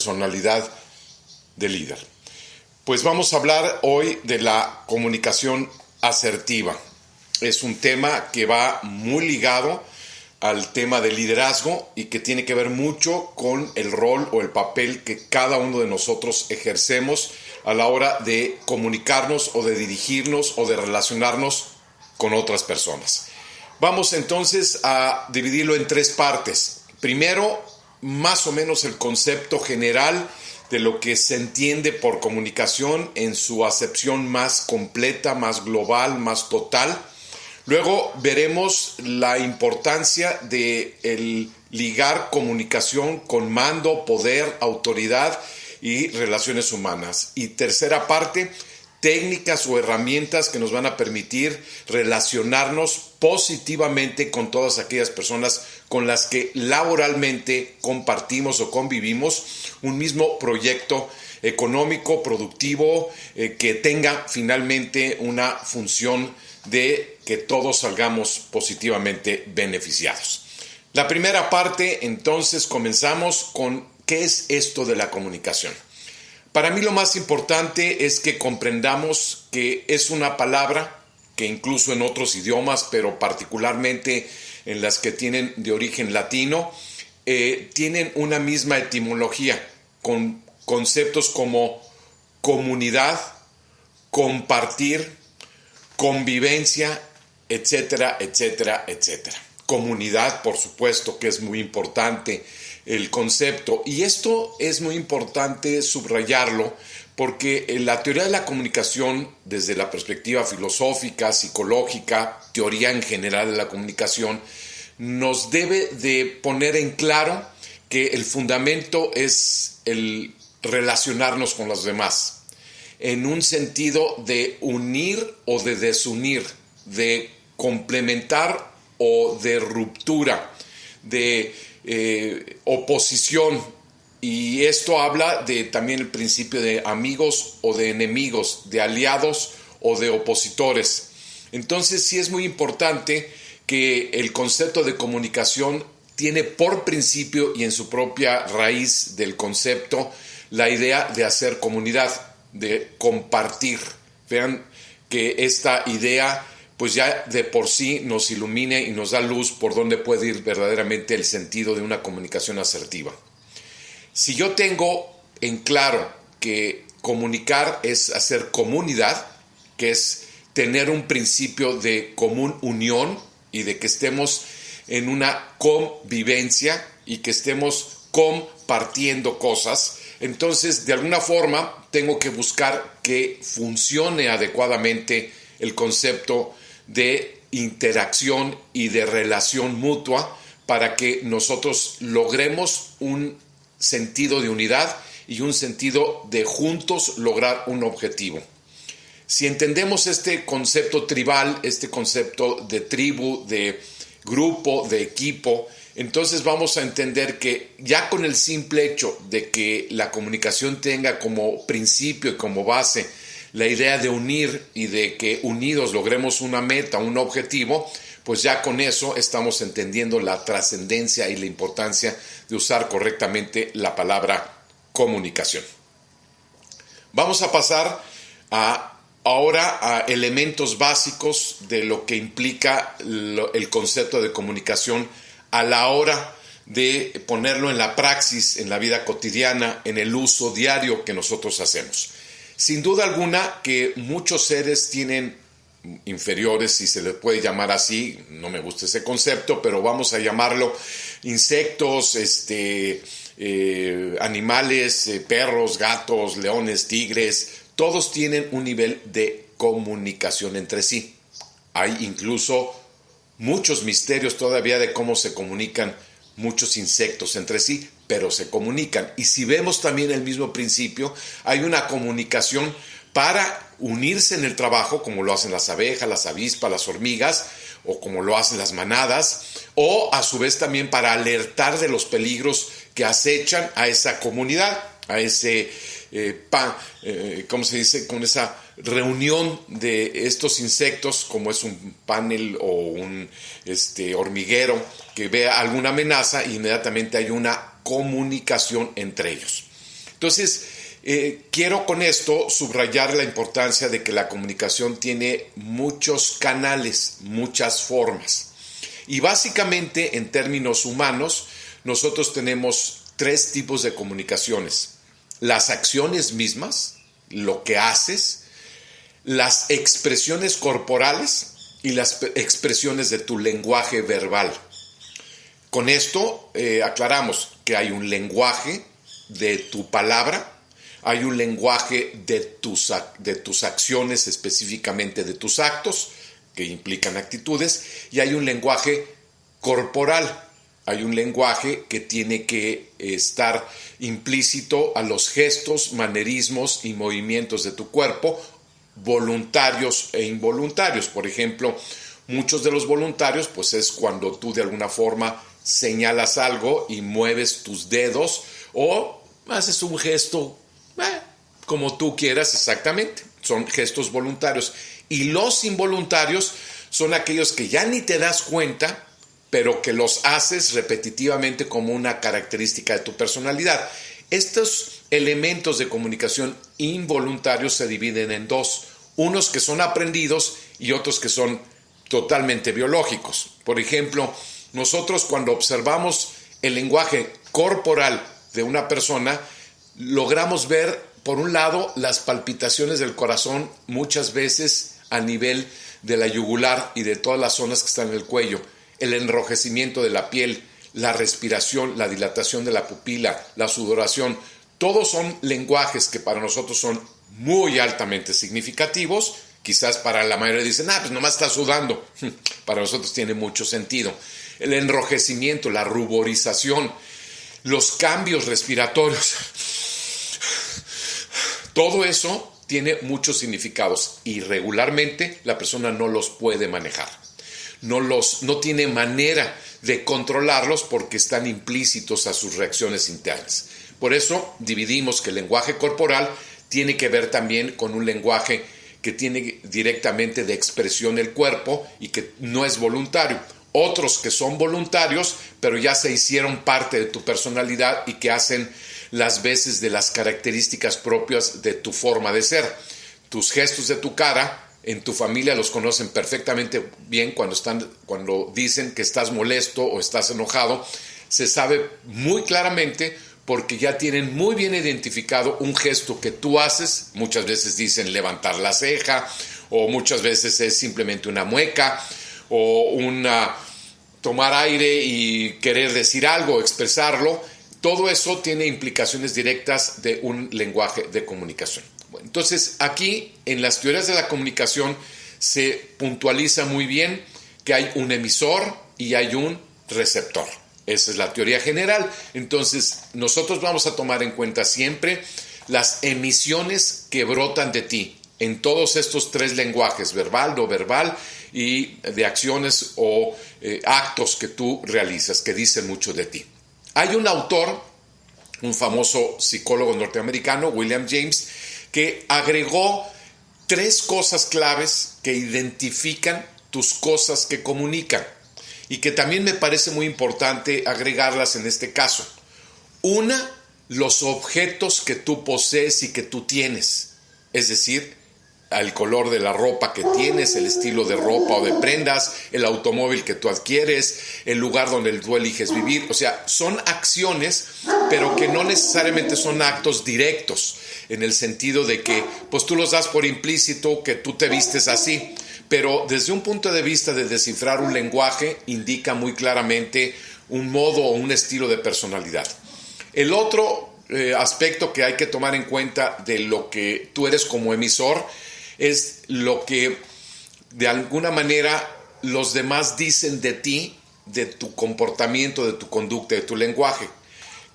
personalidad de líder. Pues vamos a hablar hoy de la comunicación asertiva. Es un tema que va muy ligado al tema del liderazgo y que tiene que ver mucho con el rol o el papel que cada uno de nosotros ejercemos a la hora de comunicarnos o de dirigirnos o de relacionarnos con otras personas. Vamos entonces a dividirlo en tres partes. Primero, más o menos el concepto general de lo que se entiende por comunicación en su acepción más completa, más global, más total. Luego veremos la importancia de el ligar comunicación con mando, poder, autoridad y relaciones humanas. Y tercera parte, técnicas o herramientas que nos van a permitir relacionarnos positivamente con todas aquellas personas con las que laboralmente compartimos o convivimos un mismo proyecto económico, productivo, que tenga finalmente una función de que todos salgamos positivamente beneficiados. La primera parte, entonces, comenzamos con ¿qué es esto de la comunicación? Para mí lo más importante es que comprendamos que es una palabra que incluso en otros idiomas, pero particularmente en las que tienen de origen latino, tienen una misma etimología, con conceptos como comunidad, compartir, convivencia, etcétera, etcétera, etcétera. Comunidad, por supuesto, que es muy importante el concepto. Y esto es muy importante subrayarlo porque la teoría de la comunicación, desde la perspectiva filosófica, psicológica, teoría en general de la comunicación, nos debe de poner en claro que el fundamento es el relacionarnos con los demás, en un sentido de unir o de desunir, de complementar o de ruptura, de oposición. Y esto habla de también el principio de amigos o de enemigos, de aliados o de opositores. Entonces sí es muy importante que el concepto de comunicación tiene por principio y en su propia raíz del concepto la idea de hacer comunidad, de compartir. Vean que esta idea pues ya de por sí nos ilumina y nos da luz por dónde puede ir verdaderamente el sentido de una comunicación asertiva. Si yo tengo en claro que comunicar es hacer comunidad, que es tener un principio de común unión y de que estemos en una convivencia y que estemos compartiendo cosas, entonces de alguna forma tengo que buscar que funcione adecuadamente el concepto de interacción y de relación mutua para que nosotros logremos un sentido de unidad y un sentido de juntos lograr un objetivo. Si entendemos este concepto tribal, este concepto de tribu, de grupo, de equipo, entonces vamos a entender que ya con el simple hecho de que la comunicación tenga como principio y como base la idea de unir y de que unidos logremos una meta, un objetivo, pues ya con eso estamos entendiendo la trascendencia y la importancia de usar correctamente la palabra comunicación. Vamos a pasar ahora a elementos básicos de lo que implica el concepto de comunicación a la hora de ponerlo en la praxis, en la vida cotidiana, en el uso diario que nosotros hacemos. Sin duda alguna que muchos seres tienen inferiores, si se les puede llamar así, no me gusta ese concepto, pero vamos a llamarlo insectos, animales, perros, gatos, leones, tigres, todos tienen un nivel de comunicación entre sí. Hay incluso muchos misterios todavía de cómo se comunican muchos insectos entre sí, pero se comunican. Y si vemos también el mismo principio, hay una comunicación para unirse en el trabajo, como lo hacen las abejas, las avispas, las hormigas, o como lo hacen las manadas, o a su vez también para alertar de los peligros que acechan a esa comunidad, a ese ¿cómo se dice? Con esa reunión de estos insectos, como es un panel o un hormiguero que vea alguna amenaza, inmediatamente hay una comunicación entre ellos. Entonces, quiero con esto subrayar la importancia de que la comunicación tiene muchos canales, muchas formas. Y básicamente, en términos humanos, nosotros tenemos 3 tipos de comunicaciones. Las acciones mismas, lo que haces, las expresiones corporales y las expresiones de tu lenguaje verbal. Con esto aclaramos que hay un lenguaje de tu palabra, hay un lenguaje de tus acciones, específicamente de tus actos, que implican actitudes, y hay un lenguaje corporal. Hay un lenguaje que tiene que estar implícito a los gestos, manerismos y movimientos de tu cuerpo, voluntarios e involuntarios. Por ejemplo, muchos de los voluntarios, pues es cuando tú de alguna forma señalas algo y mueves tus dedos o haces un gesto como tú quieras exactamente. Son gestos voluntarios. Y los involuntarios son aquellos que ya ni te das cuenta, pero que los haces repetitivamente como una característica de tu personalidad. Estos elementos de comunicación involuntarios se dividen en 2, unos que son aprendidos y otros que son totalmente biológicos. Por ejemplo, nosotros cuando observamos el lenguaje corporal de una persona, logramos ver, por un lado, las palpitaciones del corazón muchas veces a nivel de la yugular y de todas las zonas que están en el cuello, el enrojecimiento de la piel, la respiración, la dilatación de la pupila, la sudoración. Todos son lenguajes que para nosotros son muy altamente significativos. Quizás para la mayoría dicen, pues nomás está sudando. Para nosotros tiene mucho sentido. El enrojecimiento, la ruborización, los cambios respiratorios. Todo eso tiene muchos significados y regularmente la persona no los puede manejar. No tiene manera de controlarlos porque están implícitos a sus reacciones internas. Por eso dividimos que el lenguaje corporal tiene que ver también con un lenguaje que tiene directamente de expresión el cuerpo y que no es voluntario. Otros que son voluntarios, pero ya se hicieron parte de tu personalidad y que hacen las veces de las características propias de tu forma de ser. Tus gestos de tu cara, en tu familia los conocen perfectamente bien cuando dicen que estás molesto o estás enojado. Se sabe muy claramente porque ya tienen muy bien identificado un gesto que tú haces. Muchas veces dicen levantar la ceja, o muchas veces es simplemente una mueca, o tomar aire y querer decir algo, expresarlo. Todo eso tiene implicaciones directas de un lenguaje de comunicación. Bueno, entonces, aquí en las teorías de la comunicación se puntualiza muy bien que hay un emisor y hay un receptor. Esa es la teoría general. Entonces, nosotros vamos a tomar en cuenta siempre las emisiones que brotan de ti en todos estos 3 lenguajes, verbal, no verbal y de acciones o actos que tú realizas, que dicen mucho de ti. Hay un autor, un famoso psicólogo norteamericano, William James, que agregó 3 cosas claves que identifican tus cosas que comunican y que también me parece muy importante agregarlas en este caso. Una, los objetos que tú posees y que tú tienes, es decir, el color de la ropa que tienes, el estilo de ropa o de prendas, el automóvil que tú adquieres, el lugar donde tú eliges vivir. O sea, son acciones, pero que no necesariamente son actos directos, en el sentido de que pues tú los das por implícito que tú te vistes así, pero desde un punto de vista de descifrar un lenguaje indica muy claramente un modo o un estilo de personalidad. El otro aspecto que hay que tomar en cuenta de lo que tú eres como emisor es lo que de alguna manera los demás dicen de ti, de tu comportamiento, de tu conducta, de tu lenguaje,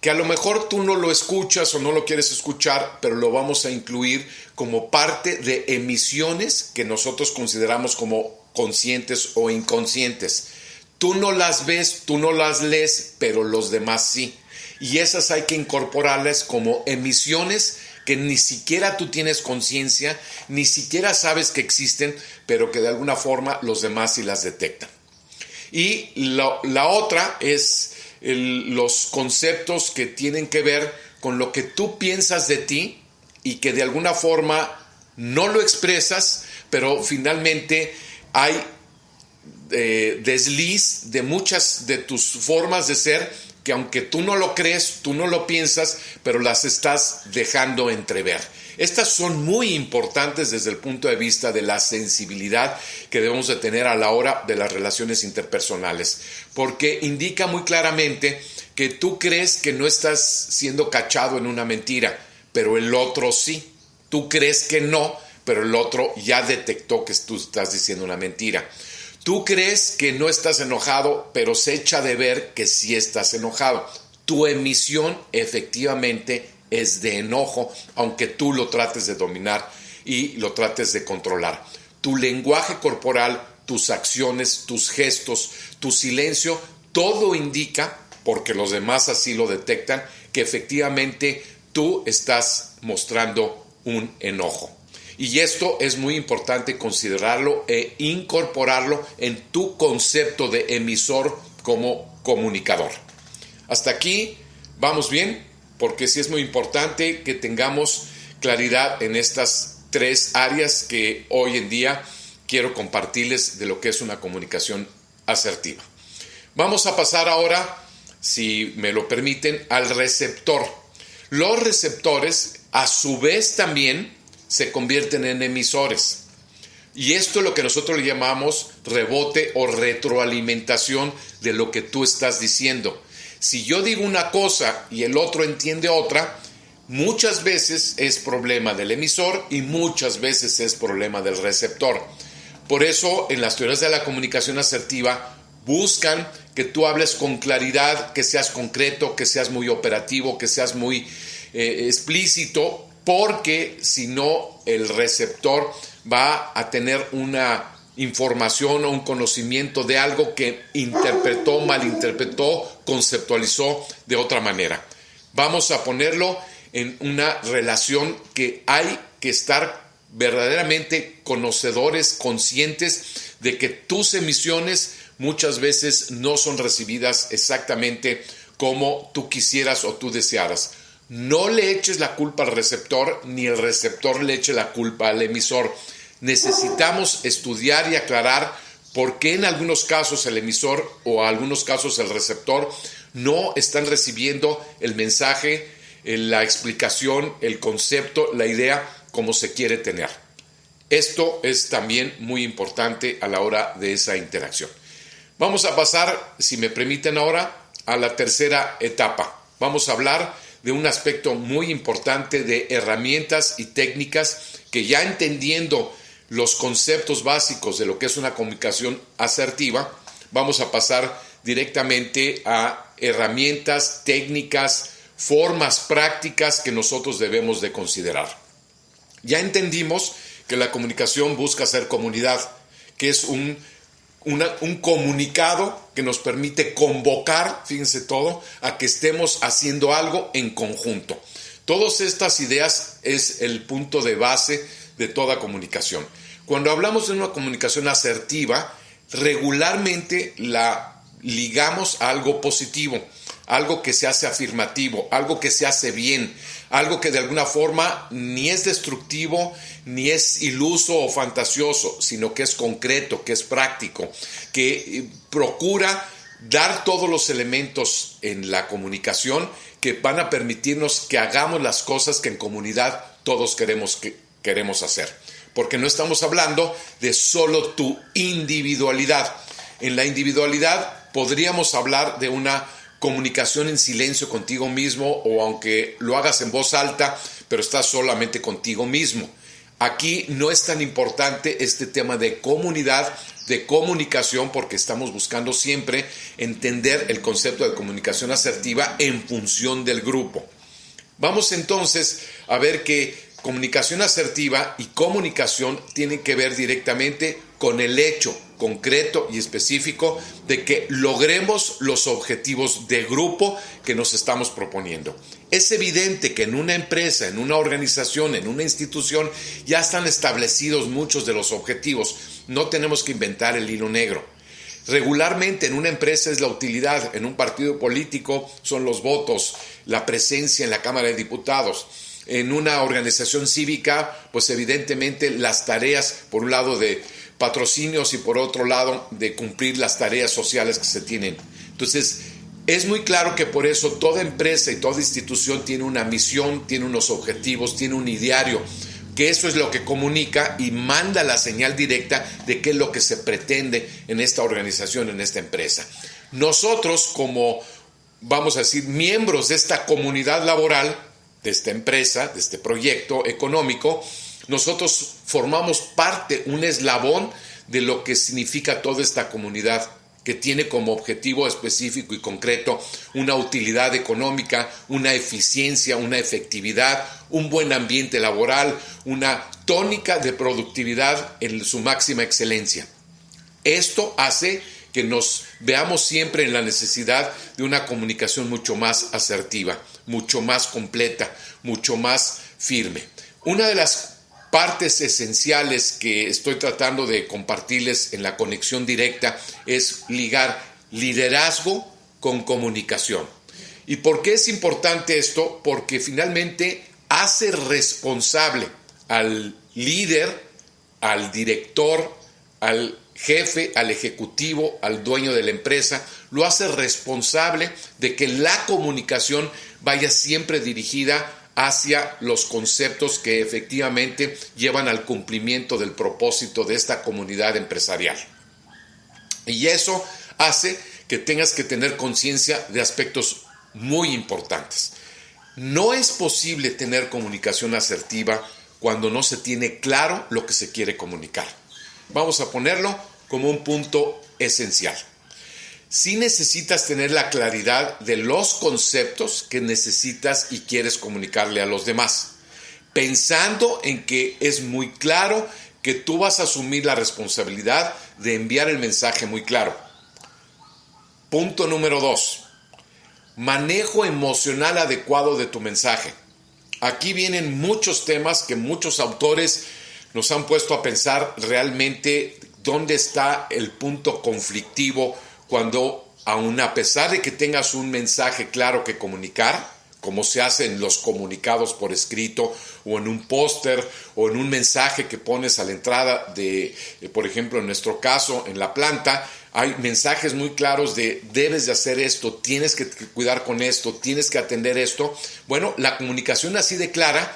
que a lo mejor tú no lo escuchas o no lo quieres escuchar, pero lo vamos a incluir como parte de emisiones que nosotros consideramos como conscientes o inconscientes. Tú no las ves, tú no las lees, pero los demás sí. Y esas hay que incorporarlas como emisiones que ni siquiera tú tienes conciencia, ni siquiera sabes que existen, pero que de alguna forma los demás sí las detectan. Y la otra es los conceptos que tienen que ver con lo que tú piensas de ti y que de alguna forma no lo expresas, pero finalmente hay desliz de muchas de tus formas de ser que aunque tú no lo crees, tú no lo piensas, pero las estás dejando entrever. Estas son muy importantes desde el punto de vista de la sensibilidad que debemos de tener a la hora de las relaciones interpersonales, porque indica muy claramente que tú crees que no estás siendo cachado en una mentira, pero el otro sí. Tú crees que no, pero el otro ya detectó que tú estás diciendo una mentira. Tú crees que no estás enojado, pero se echa de ver que sí estás enojado. Tu emisión efectivamente es de enojo, aunque tú lo trates de dominar y lo trates de controlar. Tu lenguaje corporal, tus acciones, tus gestos, tu silencio, todo indica, porque los demás así lo detectan, que efectivamente tú estás mostrando un enojo. Y esto es muy importante considerarlo e incorporarlo en tu concepto de emisor como comunicador. Hasta aquí vamos bien, porque sí es muy importante que tengamos claridad en estas tres áreas que hoy en día quiero compartirles de lo que es una comunicación asertiva. Vamos a pasar ahora, si me lo permiten, al receptor. Los receptores, a su vez, también se convierten en emisores. Y esto es lo que nosotros le llamamos rebote o retroalimentación de lo que tú estás diciendo. Si yo digo una cosa y el otro entiende otra, muchas veces es problema del emisor y muchas veces es problema del receptor. Por eso, en las teorías de la comunicación asertiva, buscan que tú hables con claridad, que seas concreto, que seas muy operativo, que seas muy explícito, porque si no, el receptor va a tener una información o un conocimiento de algo que interpretó, malinterpretó, conceptualizó de otra manera. Vamos a ponerlo en una relación que hay que estar verdaderamente conocedores, conscientes de que tus emisiones muchas veces no son recibidas exactamente como tú quisieras o tú desearas. No le eches la culpa al receptor, ni el receptor le eche la culpa al emisor. Necesitamos estudiar y aclarar por qué en algunos casos el emisor o en algunos casos el receptor no están recibiendo el mensaje, la explicación, el concepto, la idea como se quiere tener. Esto es también muy importante a la hora de esa interacción. Vamos a pasar, si me permiten ahora, a la tercera etapa. Vamos a hablar de un aspecto muy importante de herramientas y técnicas que ya entendiendo los conceptos básicos de lo que es una comunicación asertiva, vamos a pasar directamente a herramientas, técnicas, formas prácticas que nosotros debemos de considerar. Ya entendimos que la comunicación busca ser comunidad, que es un comunicado que nos permite convocar, fíjense todo, a que estemos haciendo algo en conjunto. Todas estas ideas es el punto de base de toda comunicación. Cuando hablamos de una comunicación asertiva, regularmente la ligamos a algo positivo, algo que se hace afirmativo, algo que se hace bien, algo que de alguna forma ni es destructivo, ni es iluso o fantasioso, sino que es concreto, que es práctico, que procura dar todos los elementos en la comunicación que van a permitirnos que hagamos las cosas que en comunidad todos queremos hacer. Porque no estamos hablando de solo tu individualidad. En la individualidad podríamos hablar de una comunicación en silencio contigo mismo, o aunque lo hagas en voz alta, pero estás solamente contigo mismo. Aquí no es tan importante este tema de comunidad, de comunicación, porque estamos buscando siempre entender el concepto de comunicación asertiva en función del grupo. Vamos entonces a ver que comunicación asertiva y comunicación tienen que ver directamente con el hecho concreto y específico de que logremos los objetivos de grupo que nos estamos proponiendo. Es evidente que en una empresa, en una organización, en una institución, ya están establecidos muchos de los objetivos. No tenemos que inventar el hilo negro. Regularmente en una empresa es la utilidad, en un partido político son los votos, la presencia en la Cámara de Diputados. En una organización cívica, pues evidentemente las tareas, por un lado de patrocinios y por otro lado de cumplir las tareas sociales que se tienen. Entonces, es muy claro que por eso toda empresa y toda institución tiene una misión, tiene unos objetivos, tiene un ideario, que eso es lo que comunica y manda la señal directa de qué es lo que se pretende en esta organización, en esta empresa. Nosotros, como, vamos a decir, miembros de esta comunidad laboral, de esta empresa, de este proyecto económico, nosotros formamos parte, un eslabón de lo que significa toda esta comunidad, que tiene como objetivo específico y concreto una utilidad económica, una eficiencia, una efectividad, un buen ambiente laboral, una tónica de productividad en su máxima excelencia. Esto hace que nos veamos siempre en la necesidad de una comunicación mucho más asertiva, mucho más completa, mucho más firme. Una de las partes esenciales que estoy tratando de compartirles en la conexión directa es ligar liderazgo con comunicación. ¿Y por qué es importante esto? Porque finalmente hace responsable al líder, al director, al jefe, al ejecutivo, al dueño de la empresa, lo hace responsable de que la comunicación vaya siempre dirigida hacia los conceptos que efectivamente llevan al cumplimiento del propósito de esta comunidad empresarial. Y eso hace que tengas que tener conciencia de aspectos muy importantes. No es posible tener comunicación asertiva cuando no se tiene claro lo que se quiere comunicar. Vamos a ponerlo como un punto esencial. Sí necesitas tener la claridad de los conceptos que necesitas y quieres comunicarle a los demás, pensando en que es muy claro que tú vas a asumir la responsabilidad de enviar el mensaje muy claro. Punto número 2. Manejo emocional adecuado de tu mensaje. Aquí vienen muchos temas que muchos autores nos han puesto a pensar realmente dónde está el punto conflictivo cuando, aun a pesar de que tengas un mensaje claro que comunicar, como se hace en los comunicados por escrito o en un póster o en un mensaje que pones a la entrada de, por ejemplo, en nuestro caso, en la planta, hay mensajes muy claros de debes de hacer esto, tienes que cuidar con esto, tienes que atender esto. Bueno, la comunicación así de clara,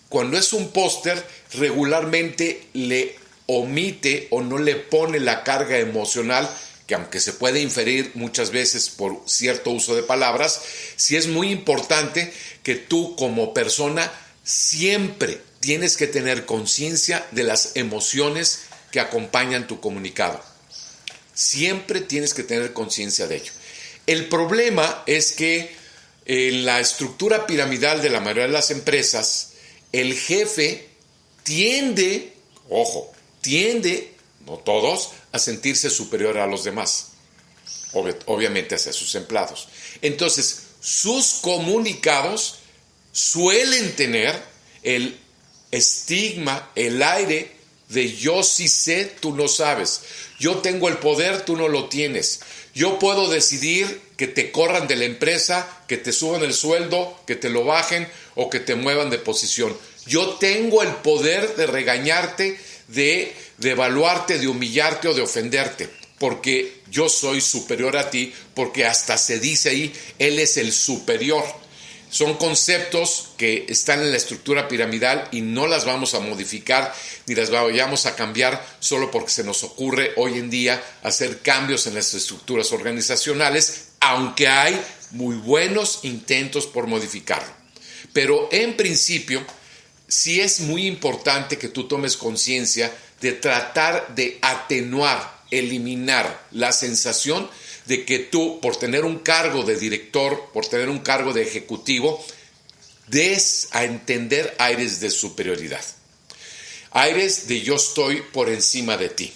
cuando es un póster, regularmente le omite o no le pone la carga emocional que aunque se puede inferir muchas veces por cierto uso de palabras, sí es muy importante que tú como persona siempre tienes que tener conciencia de las emociones que acompañan tu comunicado. Siempre tienes que tener conciencia de ello. El problema es que en la estructura piramidal de la mayoría de las empresas, el jefe tiende, no todos, a sentirse superior a los demás, obviamente hacia sus empleados. Entonces, sus comunicados suelen tener el estigma, el aire de yo sí sé, tú no sabes. Yo tengo el poder, tú no lo tienes. Yo puedo decidir que te corran de la empresa, que te suban el sueldo, que te lo bajen o que te muevan de posición. Yo tengo el poder de regañarte, de evaluarte, de humillarte o de ofenderte, porque yo soy superior a ti, porque hasta se dice ahí, él es el superior. Son conceptos que están en la estructura piramidal y no las vamos a modificar ni las vayamos a cambiar solo porque se nos ocurre hoy en día hacer cambios en las estructuras organizacionales, aunque hay muy buenos intentos por modificarlo. Pero en principio, sí es muy importante que tú tomes conciencia de tratar de atenuar, eliminar la sensación de que tú, por tener un cargo de director, por tener un cargo de ejecutivo, des a entender aires de superioridad. Aires de yo estoy por encima de ti.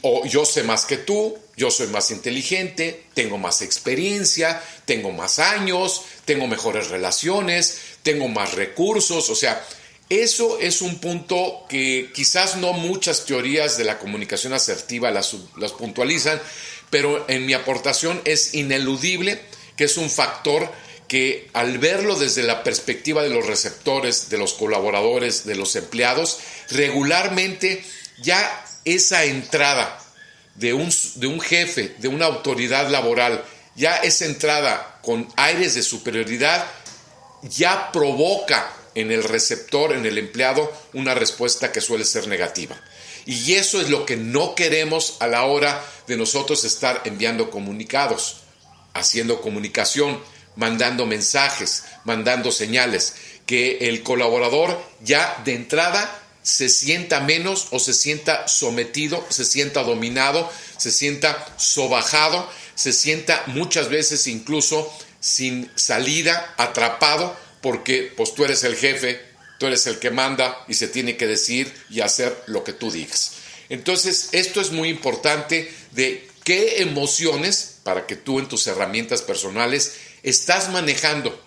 O yo sé más que tú, yo soy más inteligente, tengo más experiencia, tengo más años, tengo mejores relaciones, tengo más recursos. O sea, Eso es un punto que quizás no muchas teorías de la comunicación asertiva las puntualizan, pero en mi aportación es ineludible que es un factor que al verlo desde la perspectiva de los receptores, de los colaboradores, de los empleados, regularmente ya esa entrada de un jefe, de una autoridad laboral, ya esa entrada con aires de superioridad, ya provoca en el receptor, en el empleado, una respuesta que suele ser negativa. Y eso es lo que no queremos a la hora de nosotros estar enviando comunicados, haciendo comunicación, mandando mensajes, mandando señales, que el colaborador ya de entrada se sienta menos o se sienta sometido, se sienta dominado, se sienta sobajado, se sienta muchas veces incluso sin salida, atrapado, porque pues tú eres el jefe, tú eres el que manda y se tiene que decir y hacer lo que tú digas. Entonces, esto es muy importante de qué emociones, para que tú en tus herramientas personales estás manejando.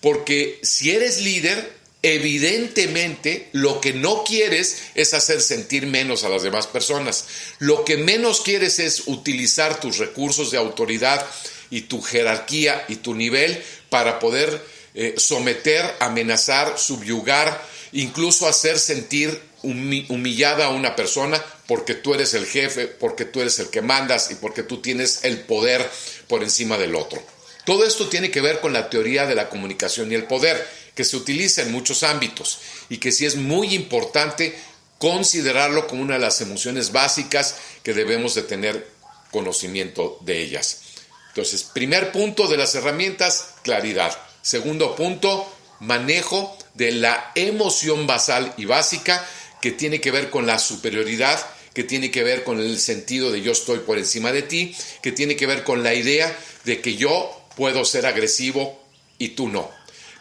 Porque si eres líder, evidentemente lo que no quieres es hacer sentir menos a las demás personas. Lo que menos quieres es utilizar tus recursos de autoridad y tu jerarquía y tu nivel para poder someter, amenazar, subyugar, incluso hacer sentir humillada a una persona porque tú eres el jefe, porque tú eres el que mandas y porque tú tienes el poder por encima del otro. Todo esto tiene que ver con la teoría de la comunicación y el poder, que se utiliza en muchos ámbitos y que sí es muy importante considerarlo como una de las emociones básicas que debemos de tener conocimiento de ellas. Entonces, primer punto de las herramientas, claridad. Segundo punto, manejo de la emoción basal y básica que tiene que ver con la superioridad, que tiene que ver con el sentido de yo estoy por encima de ti, que tiene que ver con la idea de que yo puedo ser agresivo y tú no.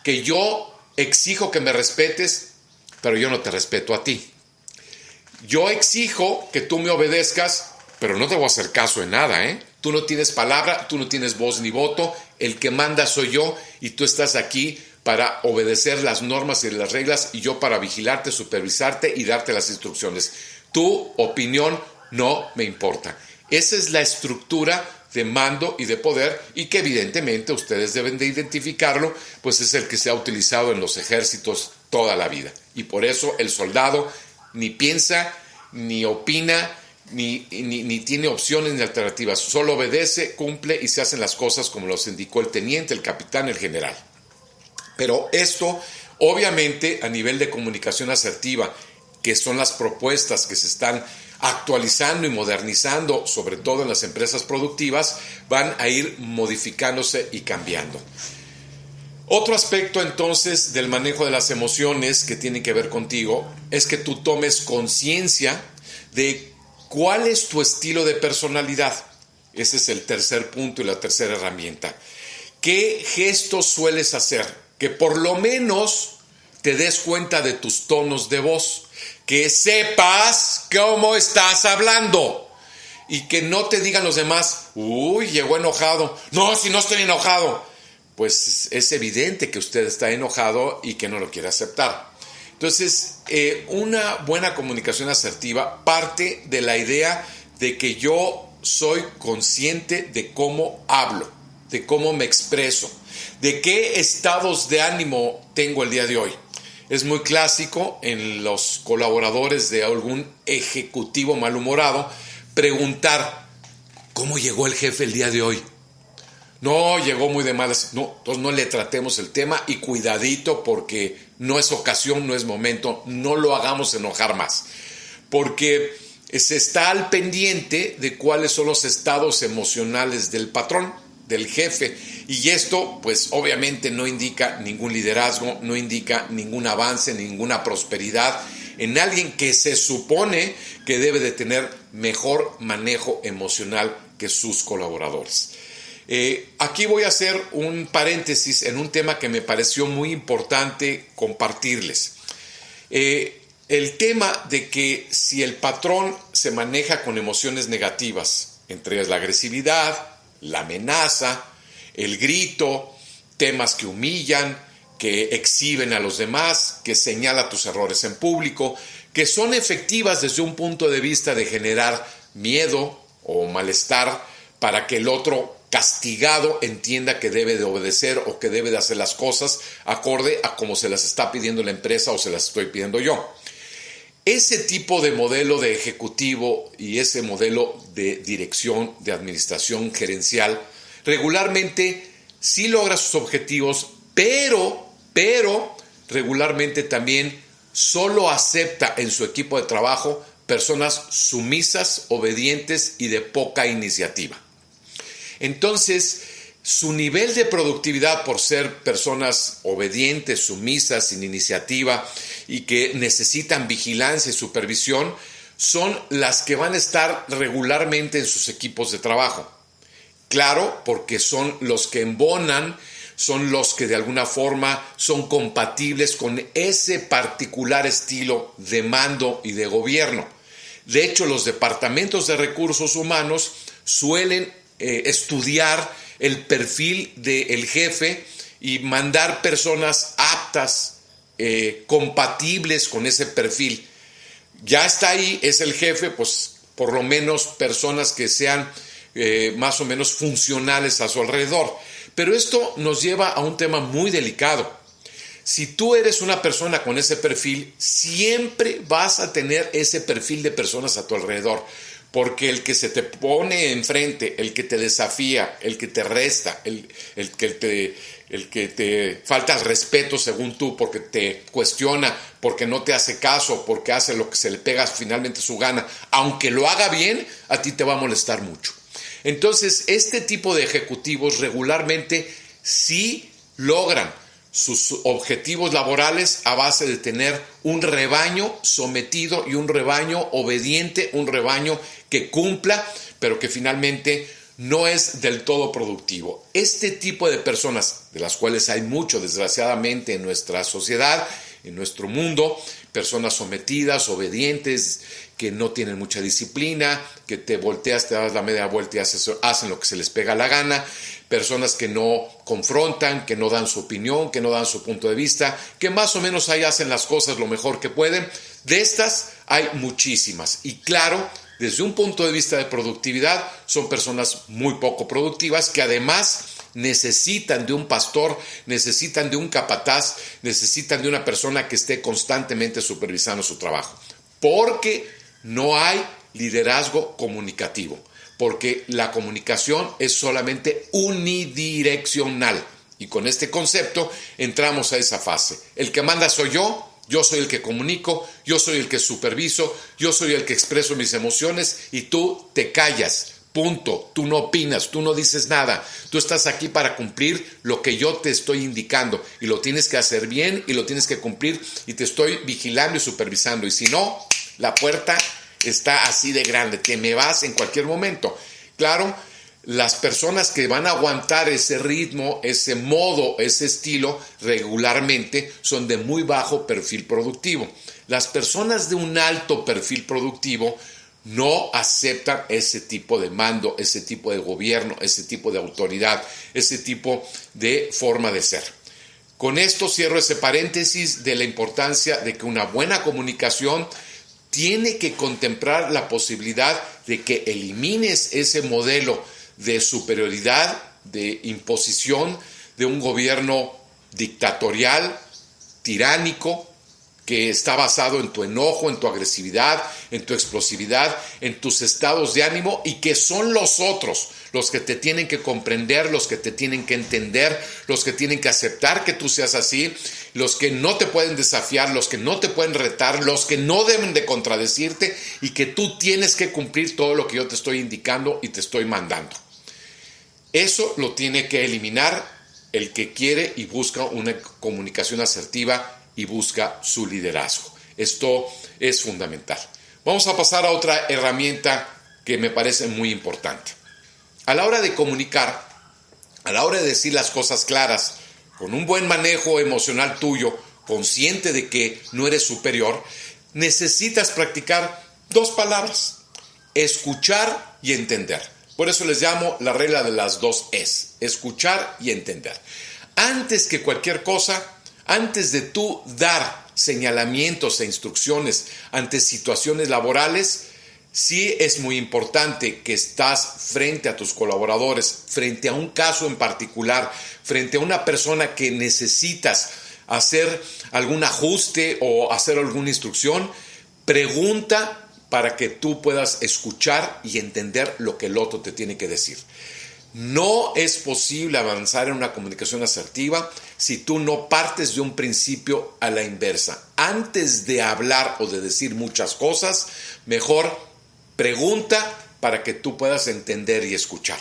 Que yo exijo que me respetes, pero yo no te respeto a ti. Yo exijo que tú me obedezcas, pero no te voy a hacer caso en nada, ¿eh? Tú no tienes palabra, tú no tienes voz ni voto, el que manda soy yo y tú estás aquí para obedecer las normas y las reglas y yo para vigilarte, supervisarte y darte las instrucciones. Tu opinión no me importa. Esa es la estructura de mando y de poder y que evidentemente ustedes deben de identificarlo, pues es el que se ha utilizado en los ejércitos toda la vida. Y por eso el soldado ni piensa, ni opina, ni tiene opciones ni alternativas. Solo obedece, cumple y se hacen las cosas como los indicó el teniente, el capitán, el general. Pero esto, obviamente, a nivel de comunicación asertiva, que son las propuestas que se están actualizando y modernizando, sobre todo en las empresas productivas, van a ir modificándose y cambiando. Otro aspecto entonces del manejo de las emociones que tiene que ver contigo es que tú tomes conciencia de cuál es tu estilo de personalidad. Ese es el tercer punto y la tercera herramienta. ¿Qué gestos sueles hacer? Que por lo menos te des cuenta de tus tonos de voz, que sepas cómo estás hablando y que no te digan los demás, uy, llegó enojado. No, si no estoy enojado. Pues es evidente que usted está enojado y que no lo quiere aceptar. Entonces, una buena comunicación asertiva parte de la idea de que yo soy consciente de cómo hablo, de cómo me expreso, de qué estados de ánimo tengo el día de hoy. Es muy clásico en los colaboradores de algún ejecutivo malhumorado preguntar, ¿cómo llegó el jefe el día de hoy? No, llegó muy de malas. No, entonces no le tratemos el tema y cuidadito porque no es ocasión, no es momento, no lo hagamos enojar más. Porque se está al pendiente de cuáles son los estados emocionales del patrón, del jefe. Y esto, pues obviamente no indica ningún liderazgo, no indica ningún avance, ninguna prosperidad en alguien que se supone que debe de tener mejor manejo emocional que sus colaboradores. Aquí voy a hacer un paréntesis en un tema que me pareció muy importante compartirles. El tema de que si el patrón se maneja con emociones negativas, entre ellas la agresividad, la amenaza, el grito, temas que humillan, que exhiben a los demás, que señala tus errores en público, que son efectivas desde un punto de vista de generar miedo o malestar para que el otro castigado entienda que debe de obedecer o que debe de hacer las cosas acorde a como se las está pidiendo la empresa o se las estoy pidiendo yo. Ese tipo de modelo de ejecutivo y ese modelo de dirección, de administración gerencial, regularmente sí logra sus objetivos, pero regularmente también solo acepta en su equipo de trabajo personas sumisas, obedientes y de poca iniciativa. Entonces, su nivel de productividad por ser personas obedientes, sumisas, sin iniciativa y que necesitan vigilancia y supervisión, son las que van a estar regularmente en sus equipos de trabajo. Claro, porque son los que embonan, son los que de alguna forma son compatibles con ese particular estilo de mando y de gobierno. De hecho, los departamentos de recursos humanos suelen estudiar el perfil del jefe y mandar personas aptas, compatibles con ese perfil. Ya está ahí, es el jefe, pues por lo menos personas que sean más o menos funcionales a su alrededor. Pero esto nos lleva a un tema muy delicado. Si tú eres una persona con ese perfil, siempre vas a tener ese perfil de personas a tu alrededor. Porque el que se te pone enfrente, el que te desafía, el que te resta, el que te falta el respeto según tú, porque te cuestiona, porque no te hace caso, porque hace lo que se le pega finalmente su gana, aunque lo haga bien, a ti te va a molestar mucho. Entonces, este tipo de ejecutivos regularmente sí logran sus objetivos laborales a base de tener un rebaño sometido y un rebaño obediente, un rebaño que cumpla, pero que finalmente no es del todo productivo. Este tipo de personas, de las cuales hay mucho desgraciadamente en nuestra sociedad, en nuestro mundo, personas sometidas, obedientes, que no tienen mucha disciplina, que te volteas, te das la media vuelta y hacen lo que se les pega la gana, personas que no confrontan, que no dan su opinión, que no dan su punto de vista, que más o menos ahí hacen las cosas lo mejor que pueden. De estas hay muchísimas y claro, desde un punto de vista de productividad, son personas muy poco productivas que además necesitan de un pastor, necesitan de un capataz, necesitan de una persona que esté constantemente supervisando su trabajo. Porque no hay liderazgo comunicativo, porque la comunicación es solamente unidireccional. Y con este concepto entramos a esa fase. El que manda soy yo soy el que comunico, yo soy el que superviso, yo soy el que expreso mis emociones y tú te callas. Punto. Tú no opinas, tú no dices nada. Tú estás aquí para cumplir lo que yo te estoy indicando y lo tienes que hacer bien y lo tienes que cumplir y te estoy vigilando y supervisando. Y si no, la puerta está así de grande, te me vas en cualquier momento. Claro, las personas que van a aguantar ese ritmo, ese modo, ese estilo, regularmente son de muy bajo perfil productivo. Las personas de un alto perfil productivo no aceptan ese tipo de mando, ese tipo de gobierno, ese tipo de autoridad, ese tipo de forma de ser. Con esto cierro ese paréntesis de la importancia de que una buena comunicación tiene que contemplar la posibilidad de que elimines ese modelo de superioridad, de imposición, de un gobierno dictatorial, tiránico, que está basado en tu enojo, en tu agresividad, en tu explosividad, en tus estados de ánimo y que son los otros los que te tienen que comprender, los que te tienen que entender, los que tienen que aceptar que tú seas así, los que no te pueden desafiar, los que no te pueden retar, los que no deben de contradecirte y que tú tienes que cumplir todo lo que yo te estoy indicando y te estoy mandando. Eso lo tiene que eliminar el que quiere y busca una comunicación asertiva y busca su liderazgo. Esto es fundamental. Vamos a pasar a otra herramienta que me parece muy importante. A la hora de comunicar, a la hora de decir las cosas claras, con un buen manejo emocional tuyo, consciente de que no eres superior, necesitas practicar 2 palabras: escuchar y entender. Por eso les llamo la regla de las 2 Es, escuchar y entender. Antes que cualquier cosa, Antes de tú dar señalamientos e instrucciones ante situaciones laborales, sí es muy importante que estás frente a tus colaboradores, frente a un caso en particular, frente a una persona que necesitas hacer algún ajuste o hacer alguna instrucción, pregunta para que tú puedas escuchar y entender lo que el otro te tiene que decir. No es posible avanzar en una comunicación asertiva si tú no partes de un principio a la inversa. Antes de hablar o de decir muchas cosas, mejor pregunta para que tú puedas entender y escuchar.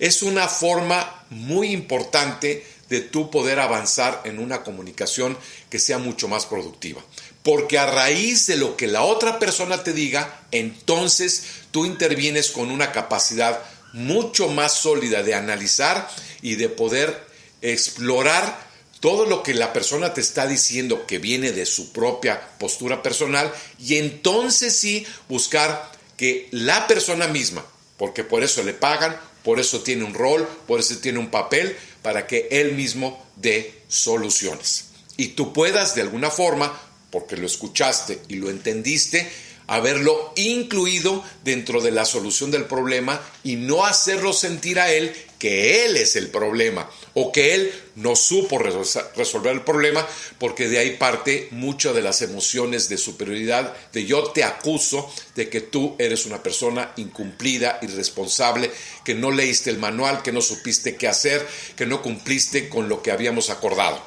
Es una forma muy importante de tú poder avanzar en una comunicación que sea mucho más productiva. Porque a raíz de lo que la otra persona te diga, entonces tú intervienes con una capacidad mucho más sólida de analizar y de poder explorar todo lo que la persona te está diciendo que viene de su propia postura personal, y entonces sí buscar que la persona misma, porque por eso le pagan, por eso tiene un rol, por eso tiene un papel, para que él mismo dé soluciones. Y tú puedas de alguna forma, porque lo escuchaste y lo entendiste, haberlo incluido dentro de la solución del problema y no hacerlo sentir a él que él es el problema o que él no supo resolver el problema, porque de ahí parte muchas de las emociones de superioridad, de yo te acuso de que tú eres una persona incumplida, irresponsable, que no leíste el manual, que no supiste qué hacer, que no cumpliste con lo que habíamos acordado.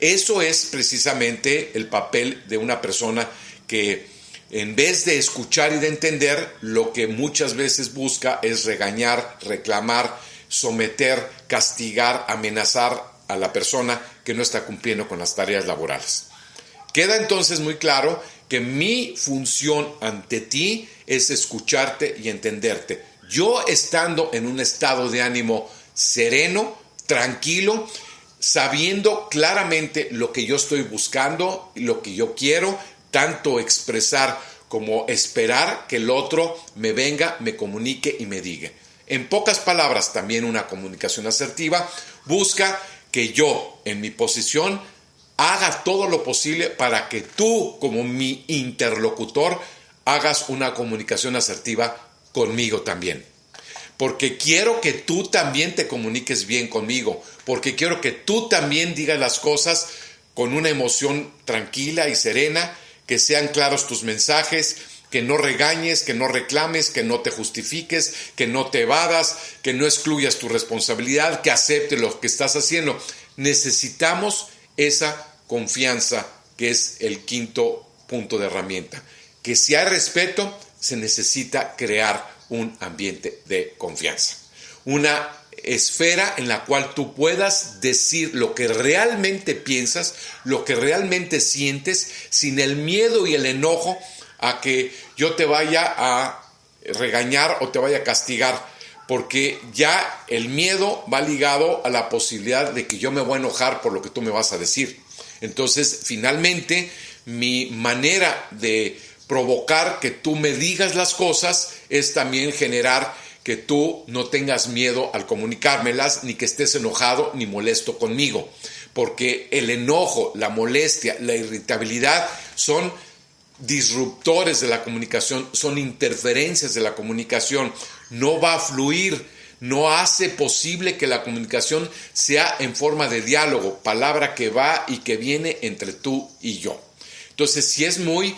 Eso es precisamente el papel de una persona que, en vez de escuchar y de entender, lo que muchas veces busca es regañar, reclamar, someter, castigar, amenazar a la persona que no está cumpliendo con las tareas laborales. Queda entonces muy claro que mi función ante ti es escucharte y entenderte. Yo estando en un estado de ánimo sereno, tranquilo, sabiendo claramente lo que yo estoy buscando y lo que yo quiero, tanto expresar como esperar que el otro me venga, me comunique y me diga. En pocas palabras, también una comunicación asertiva busca que yo, en mi posición, haga todo lo posible para que tú, como mi interlocutor, hagas una comunicación asertiva conmigo también. Porque quiero que tú también te comuniques bien conmigo, porque quiero que tú también digas las cosas con una emoción tranquila y serena, que sean claros tus mensajes, que no regañes, que no reclames, que no te justifiques, que no te evadas, que no excluyas tu responsabilidad, que aceptes lo que estás haciendo. Necesitamos esa confianza, que es el quinto punto de herramienta. Que si hay respeto, se necesita crear un ambiente de confianza. Una esfera en la cual tú puedas decir lo que realmente piensas, lo que realmente sientes, sin el miedo y el enojo a que yo te vaya a regañar o te vaya a castigar, porque ya el miedo va ligado a la posibilidad de que yo me voy a enojar por lo que tú me vas a decir. Entonces, finalmente, mi manera de provocar que tú me digas las cosas es también generar que tú no tengas miedo al comunicármelas, ni que estés enojado ni molesto conmigo, porque el enojo, la molestia, la irritabilidad son disruptores de la comunicación, son interferencias de la comunicación, no va a fluir, no hace posible que la comunicación sea en forma de diálogo, palabra que va y que viene entre tú y yo. Entonces, sí es muy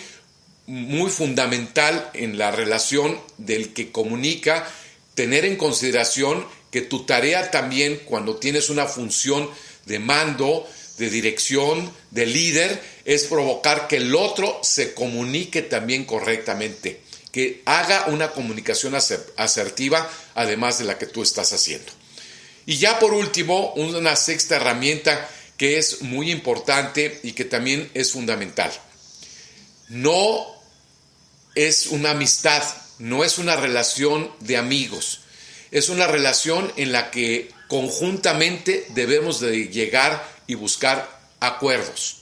fundamental en la relación del que comunica, tener en consideración que tu tarea también, cuando tienes una función de mando, de dirección, de líder, es provocar que el otro se comunique también correctamente, que haga una comunicación asertiva, además de la que tú estás haciendo. Y ya por último, una sexta herramienta que es muy importante y que también es fundamental. No es una amistad, no es una relación de amigos, es una relación en la que conjuntamente debemos de llegar y buscar acuerdos.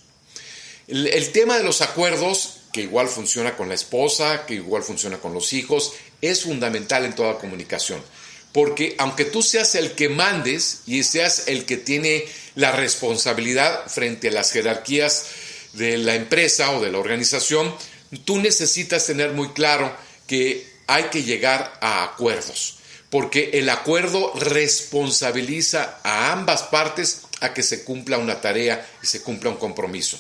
El tema de los acuerdos, que igual funciona con la esposa, que igual funciona con los hijos, es fundamental en toda comunicación. porque aunque tú seas el que mandes y seas el que tiene la responsabilidad frente a las jerarquías de la empresa o de la organización, tú necesitas tener muy claro que hay que llegar a acuerdos, porque el acuerdo responsabiliza a ambas partes a que se cumpla una tarea y se cumpla un compromiso.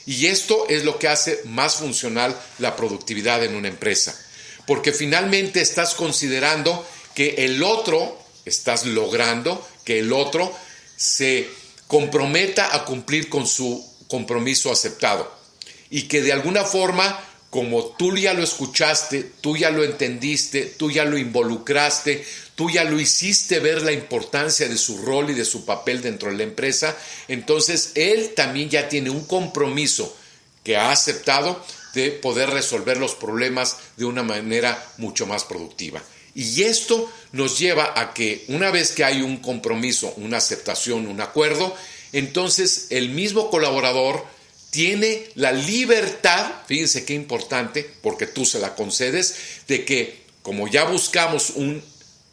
Y esto es lo que hace más funcional la productividad en una empresa, porque finalmente estás considerando que el otro, estás logrando que el otro se comprometa a cumplir con su compromiso aceptado y que de alguna forma, como tú ya lo escuchaste, tú ya lo entendiste, tú ya lo involucraste, tú ya lo hiciste ver la importancia de su rol y de su papel dentro de la empresa, entonces él también ya tiene un compromiso que ha aceptado de poder resolver los problemas de una manera mucho más productiva. Y esto nos lleva a que una vez que hay un compromiso, una aceptación, un acuerdo, entonces el mismo colaborador tiene la libertad, fíjense qué importante, porque tú se la concedes, de que como ya buscamos un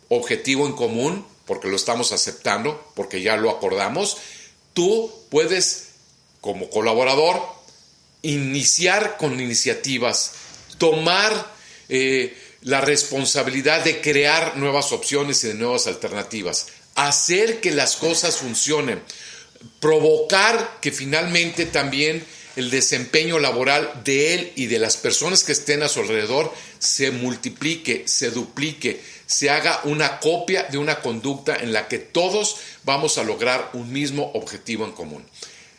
objetivo en común, porque lo estamos aceptando, porque ya lo acordamos, tú puedes, como colaborador, iniciar con iniciativas, tomar la responsabilidad de crear nuevas opciones y de nuevas alternativas, hacer que las cosas funcionen, provocar que finalmente también el desempeño laboral de él y de las personas que estén a su alrededor se multiplique, se duplique, se haga una copia de una conducta en la que todos vamos a lograr un mismo objetivo en común.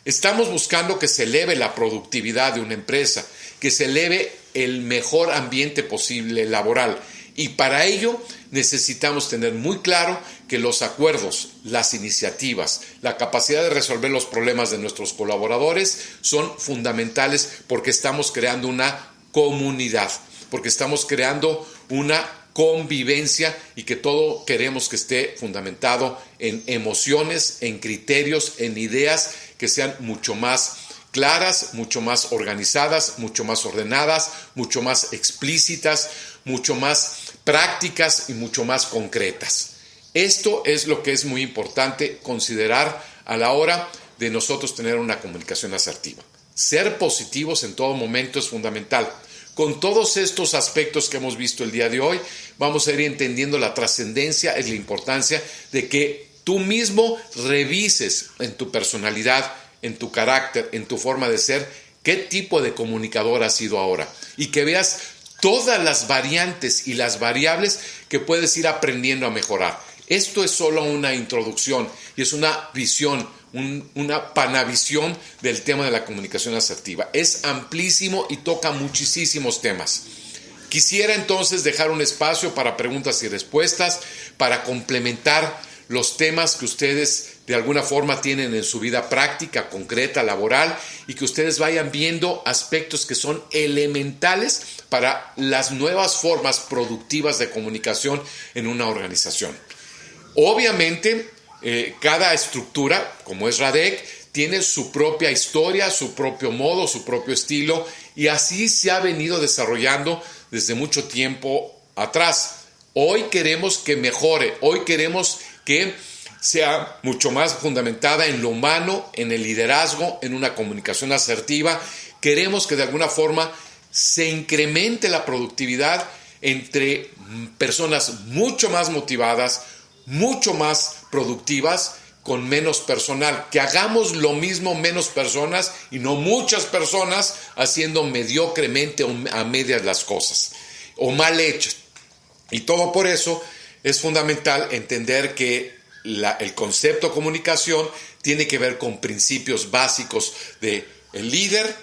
Estamos buscando que se eleve la productividad de una empresa, que se eleve el mejor ambiente posible laboral. Y para ello necesitamos tener muy claro que los acuerdos, las iniciativas, la capacidad de resolver los problemas de nuestros colaboradores son fundamentales porque estamos creando una comunidad, porque estamos creando una convivencia y que todo queremos que esté fundamentado en emociones, en criterios, en ideas que sean mucho más claras, mucho más organizadas, mucho más ordenadas, mucho más explícitas, mucho más prácticas y mucho más concretas. Esto es lo que es muy importante considerar a la hora de nosotros tener una comunicación asertiva. Ser positivos en todo momento es fundamental. Con todos estos aspectos que hemos visto el día de hoy, vamos a ir entendiendo la trascendencia y la importancia de que tú mismo revises en tu personalidad, en tu carácter, en tu forma de ser, qué tipo de comunicador has sido ahora y que veas todas las variantes y las variables que puedes ir aprendiendo a mejorar. Esto es solo una introducción y es una visión, una panavisión del tema de la comunicación asertiva. Es amplísimo y toca muchísimos temas. Quisiera entonces dejar un espacio para preguntas y respuestas, para complementar los temas que ustedes de alguna forma tienen en su vida práctica, concreta, laboral, y que ustedes vayan viendo aspectos que son elementales para las nuevas formas productivas de comunicación en una organización. Obviamente, cada estructura, como es Radec, tiene su propia historia, su propio modo, su propio estilo, y así se ha venido desarrollando desde mucho tiempo atrás. Hoy queremos que mejore, hoy queremos que sea mucho más fundamentada en lo humano, en el liderazgo, en una comunicación asertiva. Queremos que de alguna forma se incremente la productividad entre personas mucho más motivadas, mucho más productivas, con menos personal. Que hagamos lo mismo menos personas y no muchas personas haciendo mediocremente o a medias las cosas o mal hechas. Y todo por eso es fundamental entender que el concepto comunicación tiene que ver con principios básicos de el líder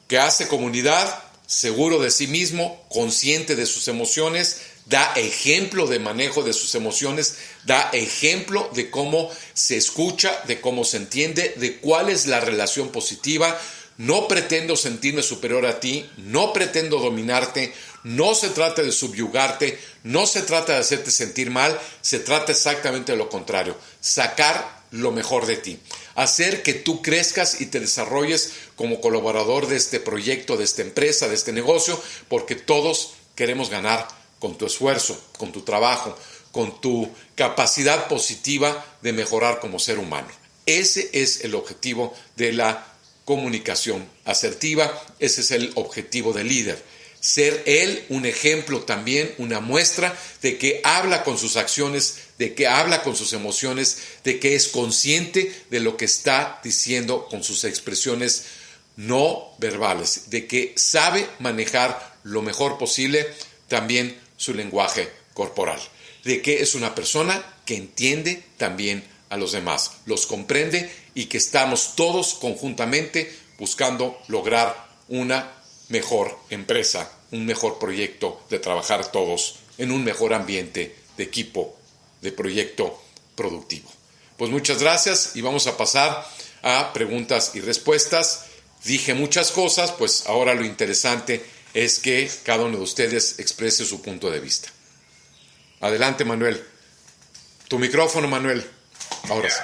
que hace comunidad, seguro de sí mismo, consciente de sus emociones, da ejemplo de manejo de sus emociones, da ejemplo de cómo se escucha, de cómo se entiende, de cuál es la relación positiva. No pretendo sentirme superior a ti, no pretendo dominarte, no se trata de subyugarte, no se trata de hacerte sentir mal, se trata exactamente de lo contrario, sacar lo mejor de ti, hacer que tú crezcas y te desarrolles como colaborador de este proyecto, de esta empresa, de este negocio, porque todos queremos ganar con tu esfuerzo, con tu trabajo, con tu capacidad positiva de mejorar como ser humano. Ese es el objetivo de la comunicación asertiva, ese es el objetivo del líder. Ser él un ejemplo también, una muestra de que habla con sus acciones, de que habla con sus emociones, de que es consciente de lo que está diciendo con sus expresiones no verbales, de que sabe manejar lo mejor posible también su lenguaje corporal, de que es una persona que entiende también a los demás, los comprende y que estamos todos conjuntamente buscando lograr una mejor empresa, un mejor proyecto de trabajar todos en un mejor ambiente de equipo, de proyecto productivo. Pues muchas gracias y vamos a pasar a preguntas y respuestas. Dije muchas cosas, pues ahora lo interesante es que cada uno de ustedes exprese su punto de vista. Adelante, Manuel. Tu micrófono, Manuel. Ahora sí.